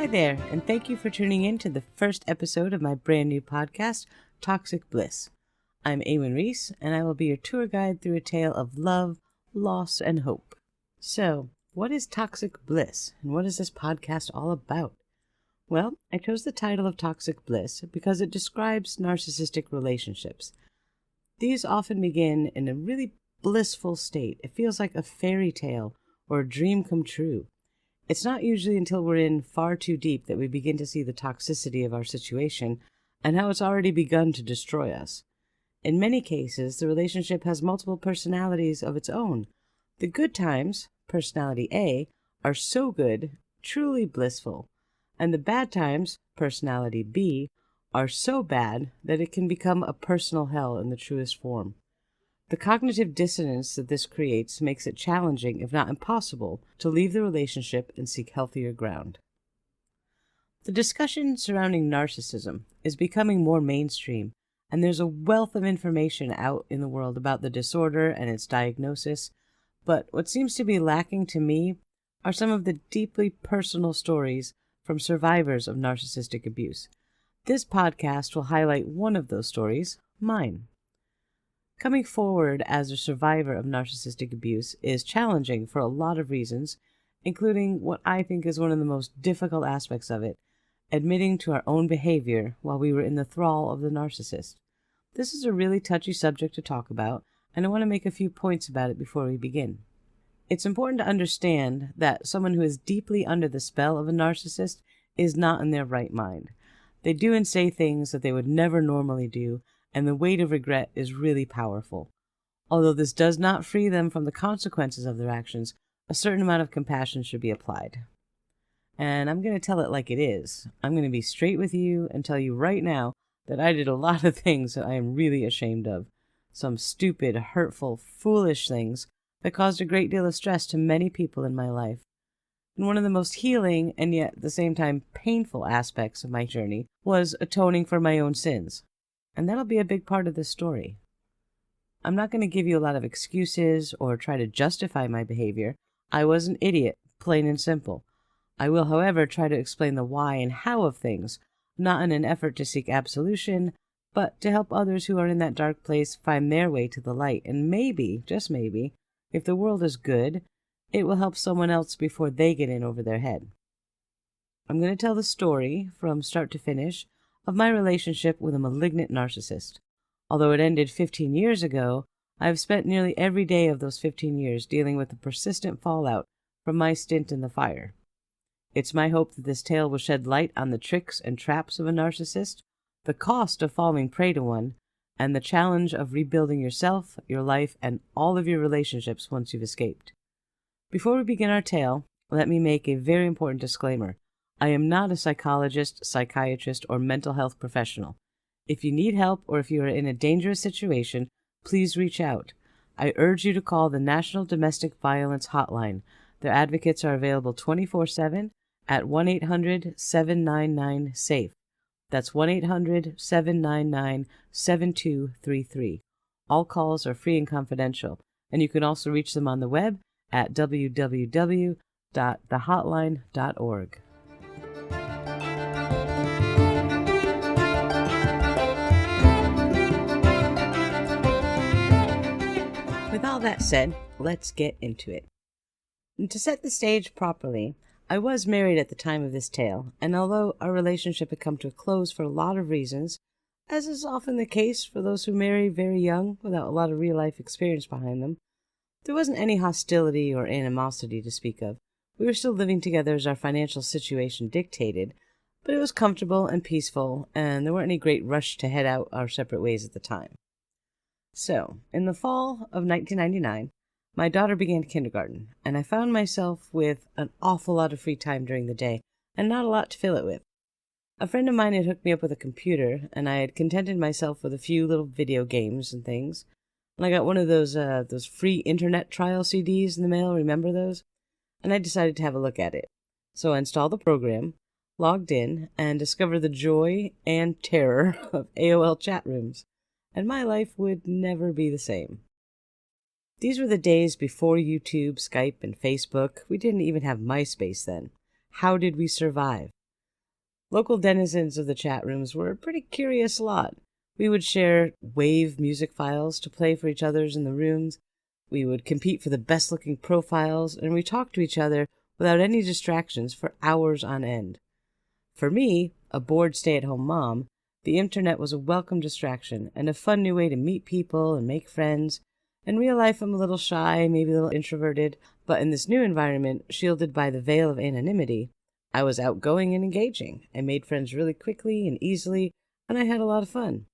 Hi there, and thank you for tuning in to the first episode of my brand new podcast, Toxic Bliss. I'm Eamon Reese, and I will be your tour guide through a tale of love, loss, and hope. So, what is Toxic Bliss, and what is this podcast all about? Well, I chose the title of Toxic Bliss because it describes narcissistic relationships. These often begin in a really blissful state. It feels like a fairy tale or a dream come true. It's not usually until we're in far too deep that we begin to see the toxicity of our situation and how it's already begun to destroy us. In many cases, the relationship has multiple personalities of its own. The good times, personality A, are so good, truly blissful, and the bad times, personality B, are so bad that it can become a personal hell in the truest form. The cognitive dissonance that this creates makes it challenging, if not impossible, to leave the relationship and seek healthier ground. The discussion surrounding narcissism is becoming more mainstream, and there's a wealth of information out in the world about the disorder and its diagnosis, but what seems to be lacking to me are some of the deeply personal stories from survivors of narcissistic abuse. This podcast will highlight one of those stories, mine. Coming forward as a survivor of narcissistic abuse is challenging for a lot of reasons, including what I think is one of the most difficult aspects of it, admitting to our own behavior while we were in the thrall of the narcissist. This is a really touchy subject to talk about, and I want to make a few points about it before we begin. It's important to understand that someone who is deeply under the spell of a narcissist is not in their right mind. They do and say things that they would never normally do, and the weight of regret is really powerful. Although this does not free them from the consequences of their actions, a certain amount of compassion should be applied. And I'm going to tell it like it is. I'm going to be straight with you and tell you right now that I did a lot of things that I am really ashamed of. Some stupid, hurtful, foolish things that caused a great deal of stress to many people in my life. And one of the most healing and yet at the same time painful aspects of my journey was atoning for my own sins. And that'll be a big part of this story. I'm not going to give you a lot of excuses or try to justify my behavior. I was an idiot, plain and simple. I will, however, try to explain the why and how of things, not in an effort to seek absolution, but to help others who are in that dark place find their way to the light. And maybe, just maybe, if the world is good, it will help someone else before they get in over their head. I'm going to tell the story, from start to finish, of my relationship with a malignant narcissist. Although it ended 15 years ago, I have spent nearly every day of those 15 years dealing with the persistent fallout from my stint in the fire. It's my hope that this tale will shed light on the tricks and traps of a narcissist, the cost of falling prey to one, and the challenge of rebuilding yourself, your life, and all of your relationships once you've escaped. Before we begin our tale, let me make a very important disclaimer. I am not a psychologist, psychiatrist, or mental health professional. If you need help or if you are in a dangerous situation, please reach out. I urge you to call the National Domestic Violence Hotline. Their advocates are available 24/7 at 1-800-799-SAFE. That's 1-800-799-7233. All calls are free and confidential, and you can also reach them on the web at www.thehotline.org. With all that said, let's get into it. And to set the stage properly, I was married at the time of this tale, and although our relationship had come to a close for a lot of reasons, as is often the case for those who marry very young without a lot of real-life experience behind them, there wasn't any hostility or animosity to speak of. We were still living together as our financial situation dictated, but it was comfortable and peaceful, and there weren't any great rush to head out our separate ways at the time. So, in the fall of 1999, my daughter began kindergarten, and I found myself with an awful lot of free time during the day, and not a lot to fill it with. A friend of mine had hooked me up with a computer, and I had contented myself with a few little video games and things. And I got one of those free internet trial CDs in the mail, remember those? And I decided to have a look at it. So I installed the program, logged in, and discovered the joy and terror of AOL chat rooms. And my life would never be the same. These were the days before YouTube, Skype, and Facebook. We didn't even have MySpace then. How did we survive? Local denizens of the chat rooms were a pretty curious lot. We would share wave music files to play for each other's in the rooms. We would compete for the best-looking profiles, and we talked to each other without any distractions for hours on end. For me, a bored stay-at-home mom, the internet was a welcome distraction and a fun new way to meet people and make friends. In real life, I'm a little shy, maybe a little introverted, but in this new environment, shielded by the veil of anonymity, I was outgoing and engaging. I made friends really quickly and easily, and I had a lot of fun.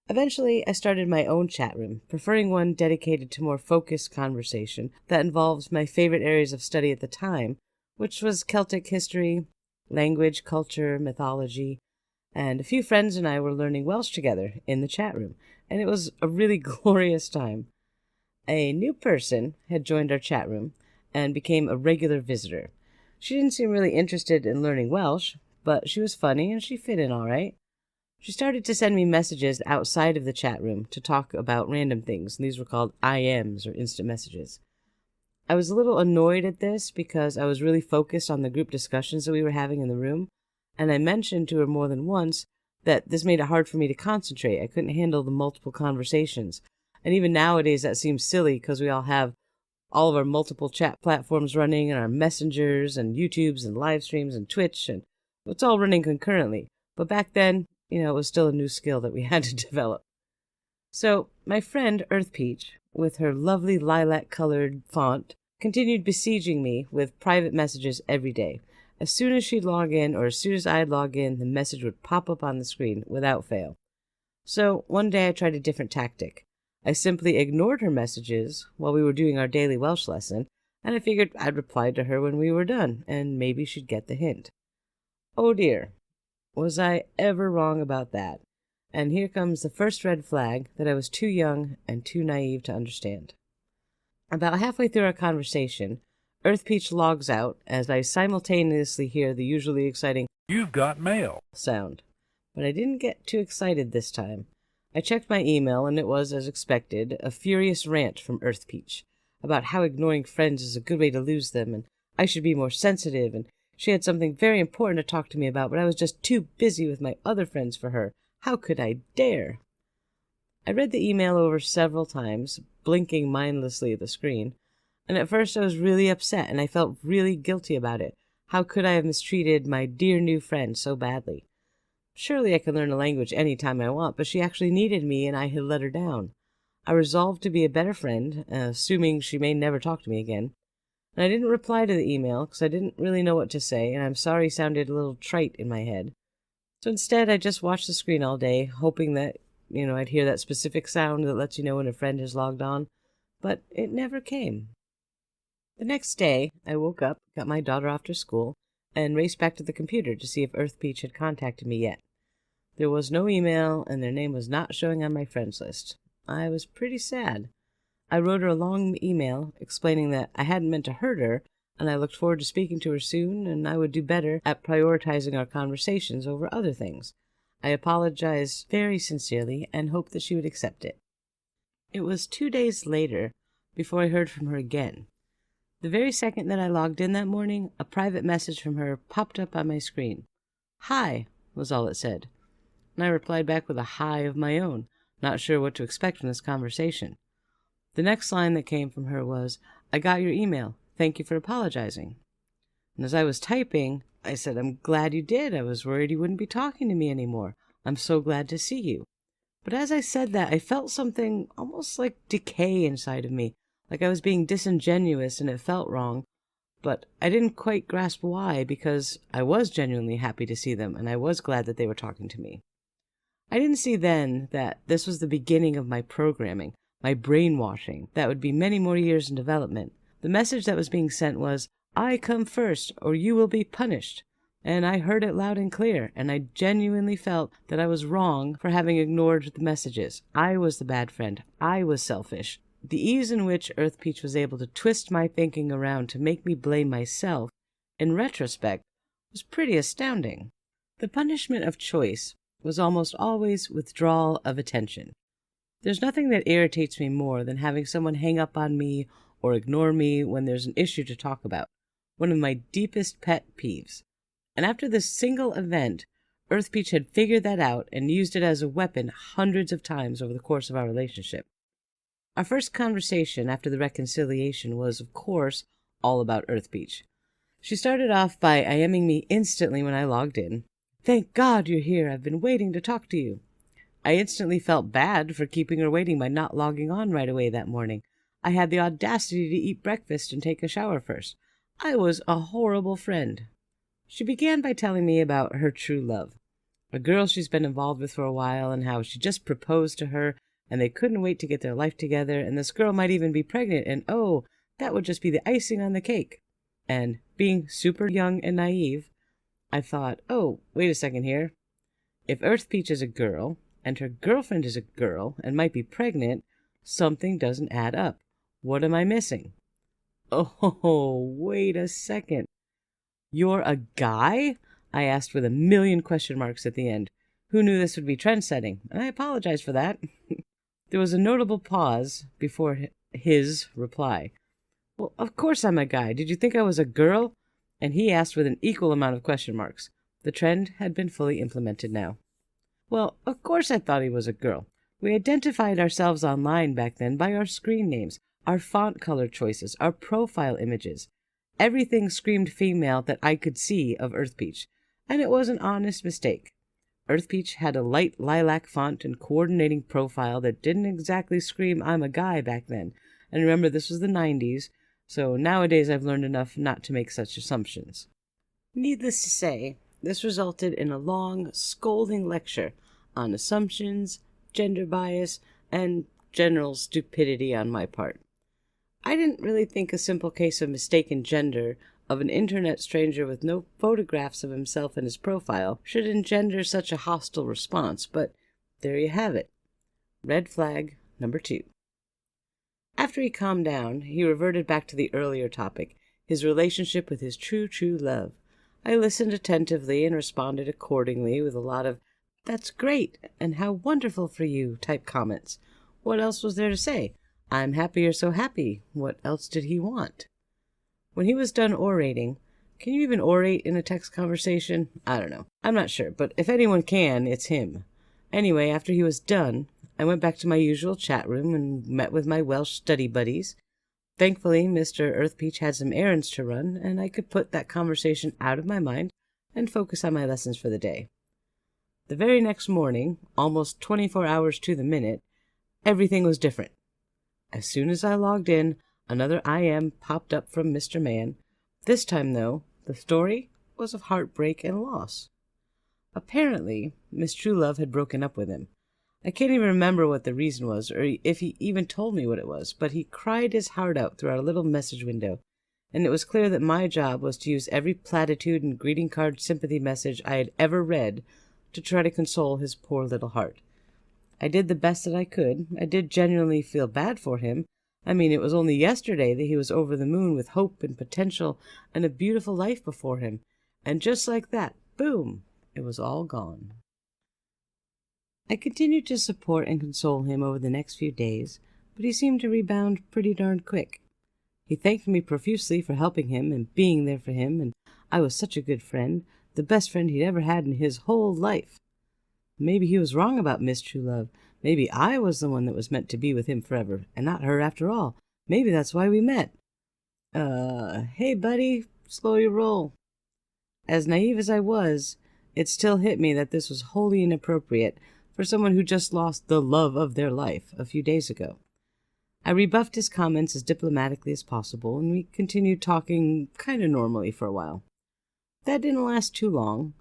Eventually, I started my own chat room, preferring one dedicated to more focused conversation that involved my favorite areas of study at the time, which was Celtic history, language, culture, mythology, and a few friends and I were learning Welsh together in the chat room, and it was a really glorious time. A new person had joined our chat room and became a regular visitor. She didn't seem really interested in learning Welsh, but she was funny and she fit in all right. She started to send me messages outside of the chat room to talk about random things, and these were called IMs, or instant messages. I was a little annoyed at this because I was really focused on the group discussions that we were having in the room, and I mentioned to her more than once that this made it hard for me to concentrate. I couldn't handle the multiple conversations. And even nowadays that seems silly because we all have all of our multiple chat platforms running and our messengers and YouTubes and live streams and Twitch, and it's all running concurrently. But back then, it was still a new skill that we had to develop. So my friend Earth Peach, with her lovely lilac-colored font, continued besieging me with private messages every day. As soon as she'd log in, or as soon as I'd log in, the message would pop up on the screen without fail. So one day I tried a different tactic. I simply ignored her messages while we were doing our daily Welsh lesson, and I figured I'd reply to her when we were done, and maybe she'd get the hint. Oh dear, was I ever wrong about that? And here comes the first red flag that I was too young and too naive to understand. About halfway through our conversation, Earth Peach logs out as I simultaneously hear the usually exciting "You've got mail" sound. But I didn't get too excited this time. I checked my email, and it was, as expected, a furious rant from Earth Peach about how ignoring friends is a good way to lose them, and I should be more sensitive, and she had something very important to talk to me about, but I was just too busy with my other friends for her. How could I dare? I read the email over several times, blinking mindlessly at the screen, and at first I was really upset, and I felt really guilty about it. How could I have mistreated my dear new friend so badly? Surely I could learn a language any time I want, but she actually needed me, and I had let her down. I resolved to be a better friend, assuming she may never talk to me again. And I didn't reply to the email, because I didn't really know what to say, and I'm sorry sounded a little trite in my head. So instead, I just watched the screen all day, hoping that, I'd hear that specific sound that lets you know when a friend has logged on, but it never came. The next day, I woke up, got my daughter off to school, and raced back to the computer to see if Earth Peach had contacted me yet. There was no email, and their name was not showing on my friends list. I was pretty sad. I wrote her a long email explaining that I hadn't meant to hurt her, and I looked forward to speaking to her soon, and I would do better at prioritizing our conversations over other things. I apologized very sincerely and hoped that she would accept it. It was 2 days later before I heard from her again. The very second that I logged in that morning, a private message from her popped up on my screen. "Hi," was all it said. And I replied back with a hi of my own, not sure what to expect from this conversation. The next line that came from her was, "I got your email. Thank you for apologizing." And as I was typing, I said, "I'm glad you did. I was worried you wouldn't be talking to me anymore. I'm so glad to see you." But as I said that, I felt something almost like decay inside of me, like I was being disingenuous and it felt wrong. But I didn't quite grasp why, because I was genuinely happy to see them, and I was glad that they were talking to me. I didn't see then that this was the beginning of my programming, my brainwashing, that would be many more years in development. The message that was being sent was, "I come first, or you will be punished." And I heard it loud and clear, and I genuinely felt that I was wrong for having ignored the messages. I was the bad friend. I was selfish. The ease in which Earth Peach was able to twist my thinking around to make me blame myself, in retrospect, was pretty astounding. The punishment of choice was almost always withdrawal of attention. There's nothing that irritates me more than having someone hang up on me or ignore me when there's an issue to talk about. One of my deepest pet peeves. And after this single event, Earth Peach had figured that out and used it as a weapon hundreds of times over the course of our relationship. Our first conversation after the reconciliation was, of course, all about Earth Peach. She started off by IMing me instantly when I logged in. "Thank God you're here. I've been waiting to talk to you." I instantly felt bad for keeping her waiting by not logging on right away that morning. I had the audacity to eat breakfast and take a shower first. I was a horrible friend. She began by telling me about her true love, a girl she's been involved with for a while, and how she just proposed to her and they couldn't wait to get their life together, and this girl might even be pregnant, and oh, that would just be the icing on the cake. And being super young and naive, I thought, oh, wait a second here. If Earth Peach is a girl, and her girlfriend is a girl, and might be pregnant, something doesn't add up. What am I missing? Oh, wait a second. You're a guy? I asked with a million question marks at the end. Who knew this would be trend-setting? And I apologize for that. There was a notable pause before his reply. Well, of course I'm a guy. Did you think I was a girl? And he asked with an equal amount of question marks. The trend had been fully implemented now. Well, of course I thought he was a girl. We identified ourselves online back then by our screen names, our font color choices, our profile images. Everything screamed female that I could see of Earth Peach, and it was an honest mistake. Earth Peach had a light lilac font and coordinating profile that didn't exactly scream I'm a guy back then. And remember, this was the 90s, so nowadays I've learned enough not to make such assumptions. Needless to say, this resulted in a long, scolding lecture on assumptions, gender bias, and general stupidity on my part. I didn't really think a simple case of mistaken gender of an internet stranger with no photographs of himself in his profile should engender such a hostile response, but there you have it. Red flag number 2. After he calmed down, he reverted back to the earlier topic, his relationship with his true love. I listened attentively and responded accordingly with a lot of, "That's great," and "How wonderful for you," type comments. What else was there to say? I'm happy you're so happy. What else did he want? When he was done orating, can you even orate in a text conversation? I don't know. I'm not sure, but if anyone can, it's him. Anyway, after he was done, I went back to my usual chat room and met with my Welsh study buddies. Thankfully, Mr. Earth Peach had some errands to run, and I could put that conversation out of my mind and focus on my lessons for the day. The very next morning, almost 24 hours to the minute, everything was different. As soon as I logged in, another IM popped up from Mr. Man. This time, though, the story was of heartbreak and loss. Apparently, Miss Truelove had broken up with him. I can't even remember what the reason was, or if he even told me what it was, but he cried his heart out through our little message window, and it was clear that my job was to use every platitude and greeting card sympathy message I had ever read to try to console his poor little heart. I did the best that I could. I did genuinely feel bad for him. I mean, it was only yesterday that he was over the moon with hope and potential and a beautiful life before him. And just like that, boom, it was all gone. I continued to support and console him over the next few days, but he seemed to rebound pretty darn quick. He thanked me profusely for helping him and being there for him, and I was such a good friend, the best friend he'd ever had in his whole life. Maybe he was wrong about Miss Truelove. Maybe I was the one that was meant to be with him forever, and not her after all. Maybe that's why we met. Hey buddy, slow your roll. As naive as I was, it still hit me that this was wholly inappropriate for someone who just lost the love of their life a few days ago. I rebuffed his comments as diplomatically as possible, and we continued talking kind of normally for a while. That didn't last too long.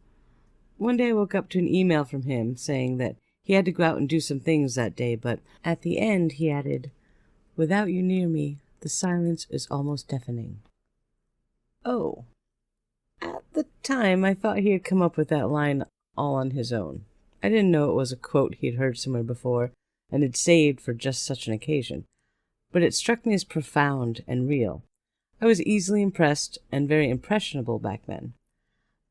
One day I woke up to an email from him saying that he had to go out and do some things that day, but at the end he added, "Without you near me, the silence is almost deafening." Oh. At the time, I thought he had come up with that line all on his own. I didn't know it was a quote he had heard somewhere before and had saved for just such an occasion, but it struck me as profound and real. I was easily impressed and very impressionable back then.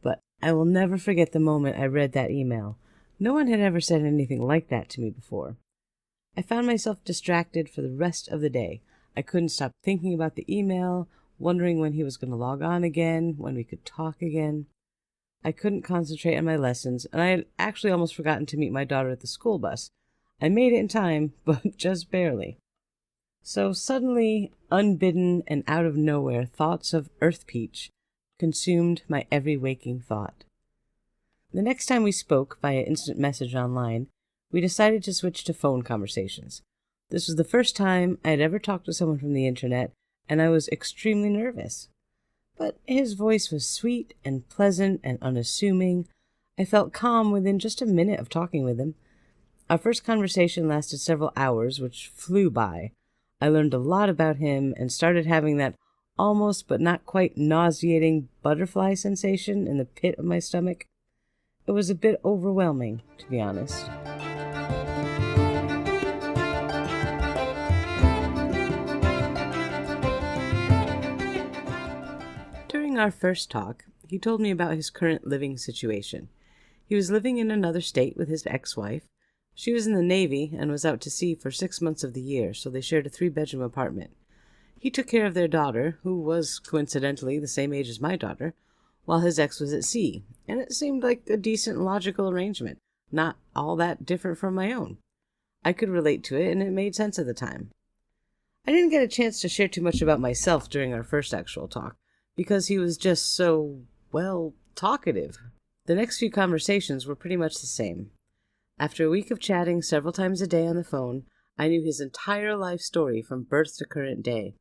But I will never forget the moment I read that email. No one had ever said anything like that to me before. I found myself distracted for the rest of the day. I couldn't stop thinking about the email, wondering when he was going to log on again, when we could talk again. I couldn't concentrate on my lessons, and I had actually almost forgotten to meet my daughter at the school bus. I made it in time, but just barely. So suddenly, unbidden and out of nowhere, thoughts of Earth Peach consumed my every waking thought. The next time we spoke via instant message online, we decided to switch to phone conversations. This was the first time I had ever talked to someone from the internet, and I was extremely nervous. But his voice was sweet and pleasant and unassuming. I felt calm within just a minute of talking with him. Our first conversation lasted several hours, which flew by. I learned a lot about him and started having that almost but not quite nauseating butterfly sensation in the pit of my stomach. It was a bit overwhelming, to be honest. During our first talk, he told me about his current living situation. He was living in another state with his ex-wife. She was in the Navy and was out to sea for 6 months of the year, so they shared a 3-bedroom apartment. He took care of their daughter, who was coincidentally the same age as my daughter, while his ex was at sea, and it seemed like a decent logical arrangement, not all that different from my own. I could relate to it, and it made sense at the time. I didn't get a chance to share too much about myself during our first actual talk, because he was just so, talkative. The next few conversations were pretty much the same. After a week of chatting several times a day on the phone, I knew his entire life story from birth to current day.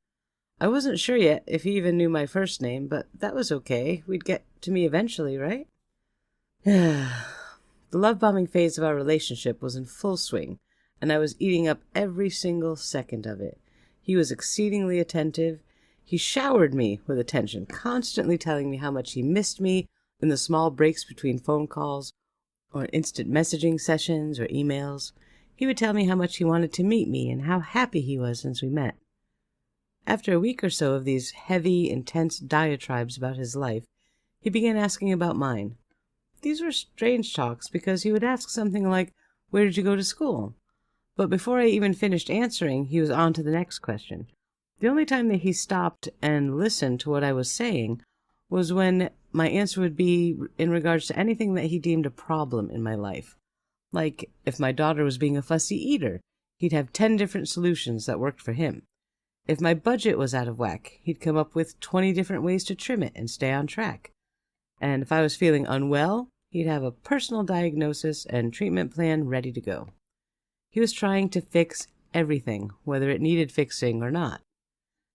I wasn't sure yet if he even knew my first name, but that was okay. We'd get to me eventually, right? The love-bombing phase of our relationship was in full swing, and I was eating up every single second of it. He was exceedingly attentive. He showered me with attention, constantly telling me how much he missed me in the small breaks between phone calls or instant messaging sessions or emails. He would tell me how much he wanted to meet me and how happy he was since we met. After a week or so of these heavy, intense diatribes about his life, he began asking about mine. These were strange talks because he would ask something like, "Where did you go to school?" But before I even finished answering, he was on to the next question. The only time that he stopped and listened to what I was saying was when my answer would be in regards to anything that he deemed a problem in my life. Like, if my daughter was being a fussy eater, he'd have 10 different solutions that worked for him. If my budget was out of whack, he'd come up with 20 different ways to trim it and stay on track. And if I was feeling unwell, he'd have a personal diagnosis and treatment plan ready to go. He was trying to fix everything, whether it needed fixing or not.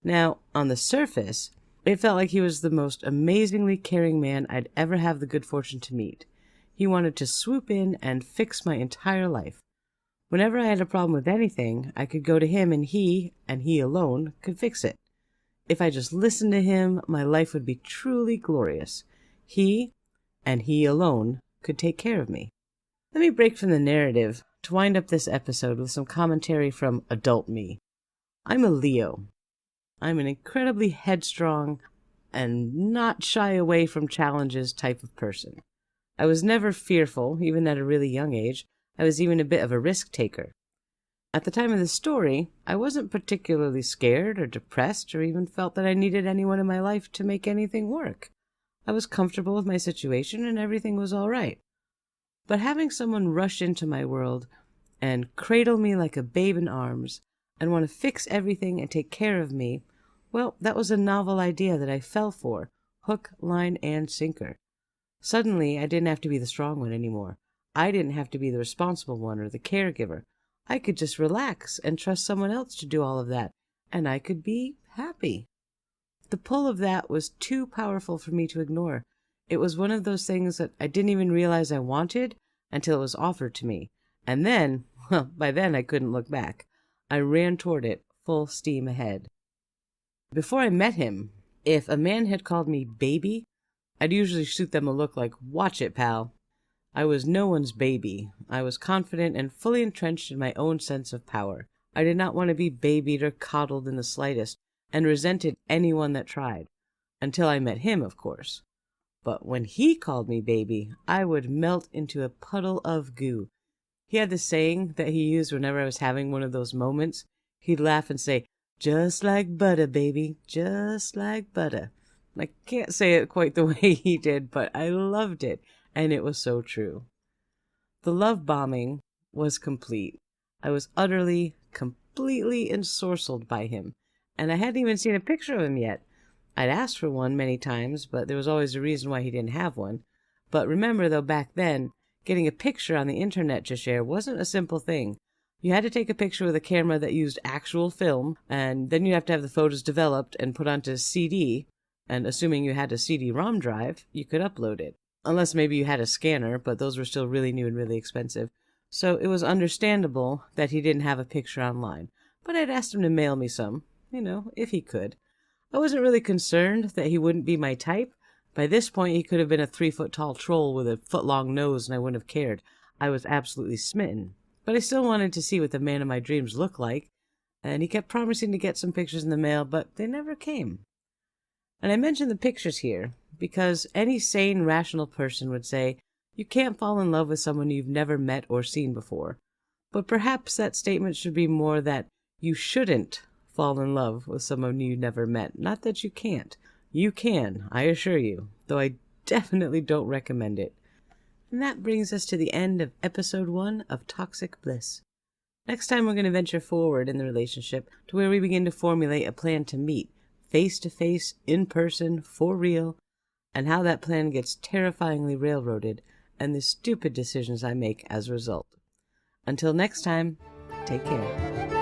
Now, on the surface, it felt like he was the most amazingly caring man I'd ever have the good fortune to meet. He wanted to swoop in and fix my entire life. Whenever I had a problem with anything, I could go to him and he alone, could fix it. If I just listened to him, my life would be truly glorious. He alone, could take care of me. Let me break from the narrative to wind up this episode with some commentary from adult me. I'm a Leo. I'm an incredibly headstrong and not shy away from challenges type of person. I was never fearful, even at a really young age. I was even a bit of a risk taker. At the time of the story, I wasn't particularly scared or depressed or even felt that I needed anyone in my life to make anything work. I was comfortable with my situation and everything was all right. But having someone rush into my world and cradle me like a babe in arms and want to fix everything and take care of me, well, that was a novel idea that I fell for, hook, line, and sinker. Suddenly, I didn't have to be the strong one anymore. I didn't have to be the responsible one or the caregiver. I could just relax and trust someone else to do all of that, and I could be happy. The pull of that was too powerful for me to ignore. It was one of those things that I didn't even realize I wanted until it was offered to me. And then, by then I couldn't look back. I ran toward it, full steam ahead. Before I met him, if a man had called me baby, I'd usually shoot them a look like, "Watch it, pal." I was no one's baby. I was confident and fully entrenched in my own sense of power. I did not want to be babied or coddled in the slightest, and resented anyone that tried. Until I met him, of course. But when he called me baby, I would melt into a puddle of goo. He had this saying that he used whenever I was having one of those moments. He'd laugh and say, "Just like butter, baby, just like butter." I can't say it quite the way he did, but I loved it, and it was so true. The love bombing was complete. I was utterly, completely ensorcelled by him, and I hadn't even seen a picture of him yet. I'd asked for one many times, but there was always a reason why he didn't have one. But remember, though, back then, getting a picture on the internet to share wasn't a simple thing. You had to take a picture with a camera that used actual film, and then you'd have to have the photos developed and put onto CD, and assuming you had a CD-ROM drive, you could upload it. Unless maybe you had a scanner, but those were still really new and really expensive. So it was understandable that he didn't have a picture online. But I'd asked him to mail me some, if he could. I wasn't really concerned that he wouldn't be my type. By this point, he could have been a 3-foot-tall troll with a foot-long nose, and I wouldn't have cared. I was absolutely smitten. But I still wanted to see what the man of my dreams looked like, and he kept promising to get some pictures in the mail, but they never came. And I mention the pictures here because any sane, rational person would say, you can't fall in love with someone you've never met or seen before. But perhaps that statement should be more that you shouldn't fall in love with someone you never met. Not that you can't. You can, I assure you, though I definitely don't recommend it. And that brings us to the end of episode 1 of Toxic Bliss. Next time we're going to venture forward in the relationship to where we begin to formulate a plan to meet, face-to-face, in person, for real, and how that plan gets terrifyingly railroaded, and the stupid decisions I make as a result. Until next time, take care.